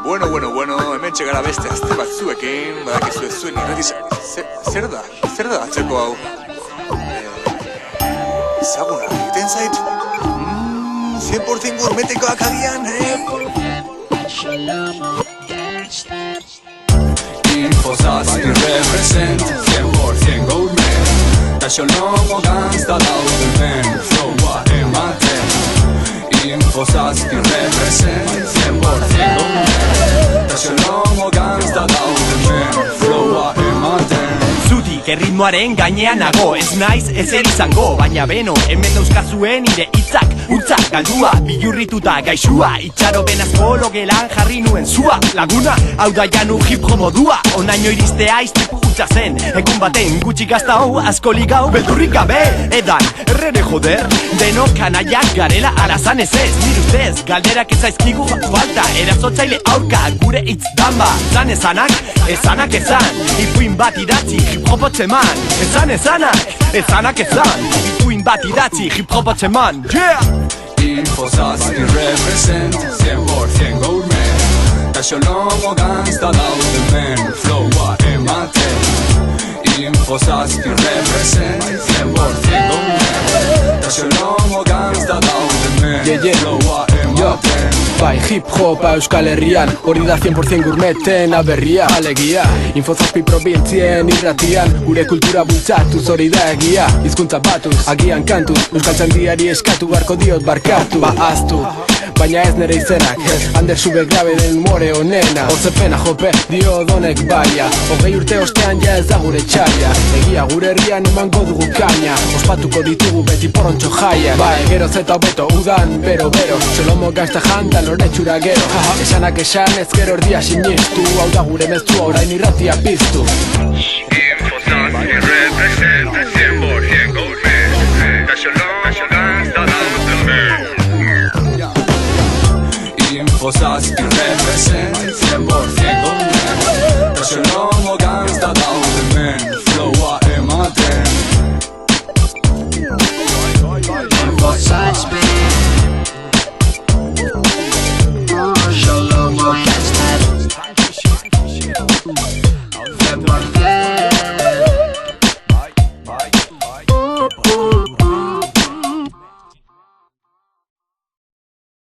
Bueno, hemen txegara beste azte batzuekin, badakizu ez zuen irrati zer da atzeko hau? Ezaguna, egiten zait? 100% gourmetekoak agian, Infosazpi represent 100% gourmet Ta xolomo gangsta dauden men Flowa ematen Infosazpi represent 100% gourmet Ta xolomo gangsta dauden men Flowa ematen Zutik erritmoaren gainean nago, ez naiz ezer izango, baina beno, hemen dauzkazuen nire hitzak, urtzak galdua, bilurrituta gaixua, itxaropen asko logelan jarri nuen zua, laguna, hau da janu hip-hop modua, onaino iristea iztipu utza zen, egun baten gutxi gaztau, asko ligau, beldurrik gabe, edan, errere joder, denok kanaiak garela arazan ez ez, nire ustez, galderak ezaizkigu falta, erazotzaile aurka, gure hitz damba, zan ezanak ezan, ipuin bat idatzi, hip-hopotzeman, ezanak ezan, ipuin bat idatzi, hip-hopotzeman, yeah! Infosazpi represent 100% gourmet Ta xolomo gangsta dauden men Flowa ematen Infosazpi represent 100% gourmet Ta xolomo gangsta dauden men Flowa ematen Bai, hip-hopa Euskal Herrian, hori da 100% gourmeten aberria Alegia, Infozazpi probintzien irratian Gure kultura bultzatuz hori da egia Hizkuntza batuz, agian kantuz Euskal Txandiari eskatu barko diot barkatu Ba aztu, baina ez nere izenak Ander sube grabe den more honena Otzepena jope, dio donek baia 20 urte ostean ja ez da gure txaia Egia gure herrian emango dugu kaina Ospatuko ditugu beti porontxo jaia Bai, geroz eta hobeto, udan, bero Xolomo gangsta janta loretxura gero Esanak esan ez gero erdia sinistu Hau da gure meztua orain irratia piztu Infosazpi represent 100% gourmet